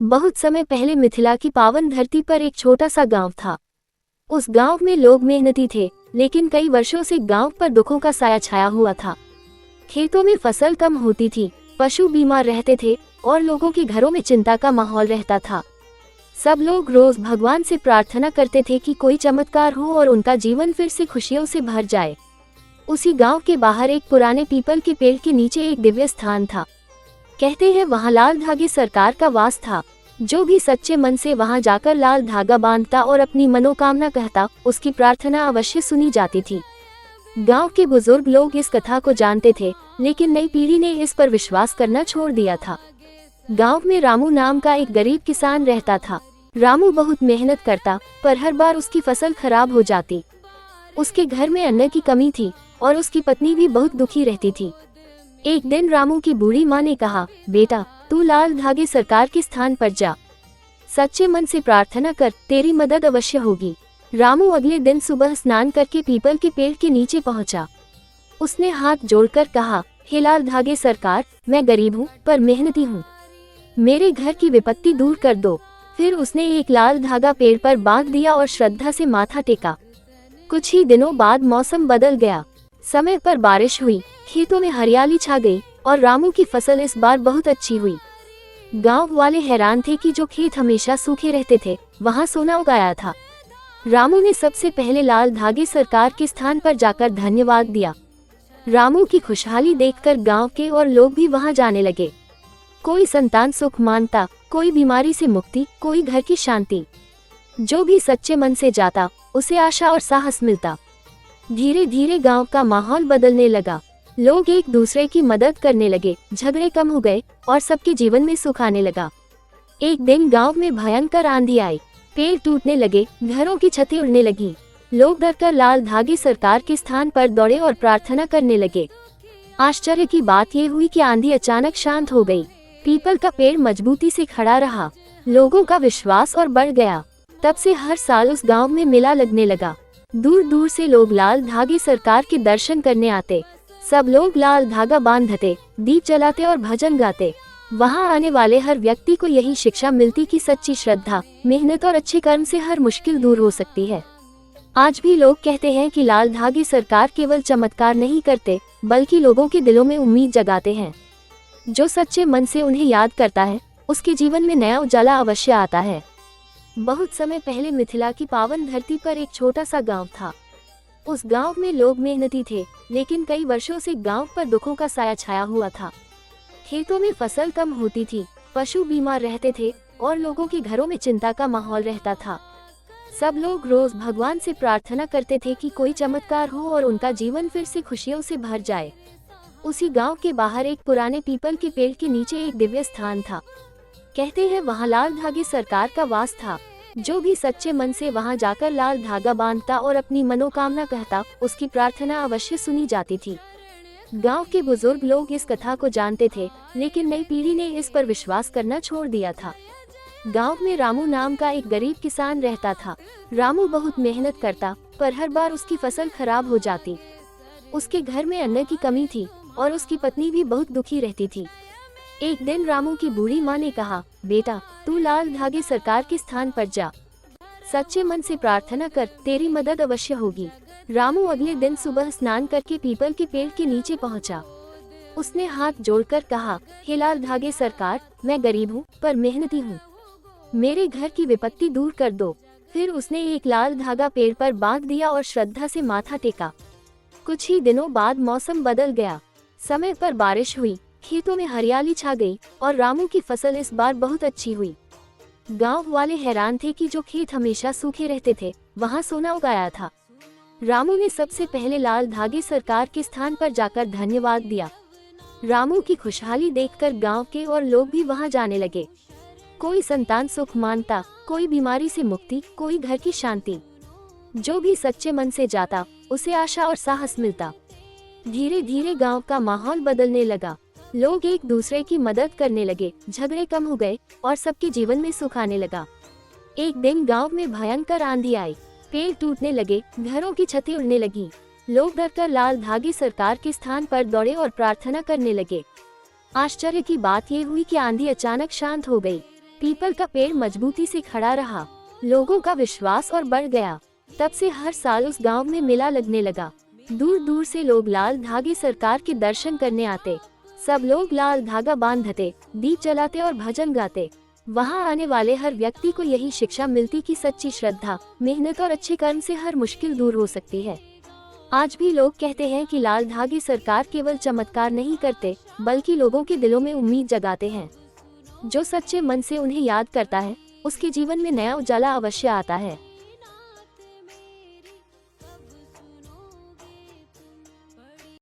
बहुत समय पहले मिथिला की पावन धरती पर एक छोटा सा गांव था। उस गांव में लोग मेहनती थे, लेकिन कई वर्षों से गांव पर दुखों का साया छाया हुआ था। खेतों में फसल कम होती थी, पशु बीमार रहते थे और लोगों के घरों में चिंता का माहौल रहता था। सब लोग रोज भगवान से प्रार्थना करते थे कि कोई चमत्कार हो और उनका जीवन फिर से खुशियों से भर जाए। उसी गांव के बाहर एक पुराने पीपल के पेड़ के नीचे एक दिव्य स्थान था। कहते हैं वहां लाल धागे सरकार का वास था। जो भी सच्चे मन से वहां जाकर लाल धागा बांधता और अपनी मनोकामना कहता, उसकी प्रार्थना अवश्य सुनी जाती थी। गांव के बुजुर्ग लोग इस कथा को जानते थे, लेकिन नई पीढ़ी ने इस पर विश्वास करना छोड़ दिया था। गांव में रामू नाम का एक गरीब किसान रहता था। रामू बहुत मेहनत करता, पर हर बार उसकी फसल खराब हो जाती। उसके घर में अन्न की कमी थी और उसकी पत्नी भी बहुत दुखी रहती थी। एक दिन रामू की बूढ़ी माँ ने कहा, बेटा तू लाल धागे सरकार के स्थान पर जा, सच्चे मन से प्रार्थना कर, तेरी मदद अवश्य होगी। रामू अगले दिन सुबह स्नान करके पीपल के पेड़ के नीचे पहुंचा। उसने हाथ जोड़कर कहा, हे लाल धागे सरकार, मैं गरीब हूँ पर मेहनती हूँ, मेरे घर की विपत्ति दूर कर दो। फिर उसने एक लाल धागा पेड़ पर बांध दिया और श्रद्धा से माथा टेका। कुछ ही दिनों बाद मौसम बदल गया। समय पर बारिश हुई, खेतों में हरियाली छा गई और रामू की फसल इस बार बहुत अच्छी हुई। गांव वाले हैरान थे कि जो खेत हमेशा सूखे रहते थे, वहां सोना उगाया था। रामू ने सबसे पहले लाल धागे सरकार के स्थान पर जाकर धन्यवाद दिया। रामू की खुशहाली देखकर गांव के और लोग भी वहां जाने लगे। कोई संतान सुख मानता, कोई बीमारी से मुक्ति, कोई घर की शांति। जो भी सच्चे मन से जाता, उसे आशा और साहस मिलता। धीरे धीरे गांव का माहौल बदलने लगा। लोग एक दूसरे की मदद करने लगे, झगड़े कम हो गए और सबके जीवन में सुख आने लगा। एक दिन गांव में भयंकर आंधी आई, पेड़ टूटने लगे, घरों की छतें उड़ने लगी। लोग डरकर लाल धागे सरकार के स्थान पर दौड़े और प्रार्थना करने लगे। आश्चर्य की बात यह हुई कि आंधी अचानक शांत हो गई। पीपल का पेड़ मजबूती से खड़ा रहा। लोगों का विश्वास और बढ़ गया। तब से हर साल उस गांव में मेला लगने लगा। दूर दूर से लोग लाल धागे सरकार के दर्शन करने आते। सब लोग लाल धागा बांधते, दीप जलाते और भजन गाते। वहां आने वाले हर व्यक्ति को यही शिक्षा मिलती कि सच्ची श्रद्धा, मेहनत और अच्छे कर्म से हर मुश्किल दूर हो सकती है। आज भी लोग कहते हैं कि लाल धागे सरकार केवल चमत्कार नहीं करते, बल्कि लोगों के दिलों में उम्मीद जगाते हैं। जो सच्चे मन से उन्हें याद करता है, उसके जीवन में नया उजाला अवश्य आता है। बहुत समय पहले मिथिला की पावन धरती पर एक छोटा सा गांव था। उस गांव में लोग मेहनती थे, लेकिन कई वर्षों से गांव पर दुखों का साया छाया हुआ था। खेतों में फसल कम होती थी, पशु बीमार रहते थे और लोगों के घरों में चिंता का माहौल रहता था। सब लोग रोज भगवान से प्रार्थना करते थे कि कोई चमत्कार हो और उनका जीवन फिर से खुशियों से भर जाए। उसी गांव के बाहर एक पुराने पीपल के पेड़ के नीचे एक दिव्य स्थान था। कहते हैं वहां लाल धागे सरकार का वास था। जो भी सच्चे मन से वहां जाकर लाल धागा बांधता और अपनी मनोकामना कहता, उसकी प्रार्थना अवश्य सुनी जाती थी। गांव के बुजुर्ग लोग इस कथा को जानते थे, लेकिन नई पीढ़ी ने इस पर विश्वास करना छोड़ दिया था। गांव में रामू नाम का एक गरीब किसान रहता था। रामू बहुत मेहनत करता, पर हर बार उसकी फसल खराब हो जाती। उसके घर में अन्न की कमी थी और उसकी पत्नी भी बहुत दुखी रहती थी। एक दिन रामू की बूढ़ी माँ ने कहा, बेटा तू लाल धागे सरकार के स्थान पर जा, सच्चे मन से प्रार्थना कर, तेरी मदद अवश्य होगी। रामू अगले दिन सुबह स्नान करके पीपल के पेड़ के नीचे पहुंचा। उसने हाथ जोड़कर कहा, हे लाल धागे सरकार, मैं गरीब हूँ पर मेहनती हूँ, मेरे घर की विपत्ति दूर कर दो। फिर उसने एक लाल धागा पेड़ पर बांध दिया और श्रद्धा से माथा टेका। कुछ ही दिनों बाद मौसम बदल गया। समय पर बारिश हुई, खेतों में हरियाली छा गई और रामू की फसल इस बार बहुत अच्छी हुई। गांव वाले हैरान थे कि जो खेत हमेशा सूखे रहते थे, वहां सोना उगाया था। रामू ने सबसे पहले लाल धागे सरकार के स्थान पर जाकर धन्यवाद दिया। रामू की खुशहाली देखकर गांव के और लोग भी वहां जाने लगे। कोई संतान सुख मानता, कोई बीमारी से मुक्ति, कोई घर की शांति। जो भी सच्चे मन से जाता, उसे आशा और साहस मिलता। धीरे धीरे गांव का माहौल बदलने लगा। लोग एक दूसरे की मदद करने लगे, झगड़े कम हो गए और सबके जीवन में सुख आने लगा। एक दिन गांव में भयंकर आंधी आई, पेड़ टूटने लगे, घरों की छतें उड़ने लगी। लोग डरकर लाल धागे सरकार के स्थान पर दौड़े और प्रार्थना करने लगे। आश्चर्य की बात यह हुई कि आंधी अचानक शांत हो गई। पीपल का पेड़ मजबूती से खड़ा रहा। लोगों का विश्वास और बढ़ गया। तब से हर साल उस गांव में मेला लगने लगा। दूर दूर से लोग लाल धागे सरकार के दर्शन करने आते। सब लोग लाल धागा बांधते, दीप जलाते और भजन गाते। वहां आने वाले हर व्यक्ति को यही शिक्षा मिलती कि सच्ची श्रद्धा, मेहनत और अच्छे कर्म से हर मुश्किल दूर हो सकती है। आज भी लोग कहते हैं कि लाल धागे सरकार केवल चमत्कार नहीं करते, बल्कि लोगों के दिलों में उम्मीद जगाते हैं। जो सच्चे मन से उन्हें याद करता है, उसके जीवन में नया उजाला अवश्य आता है।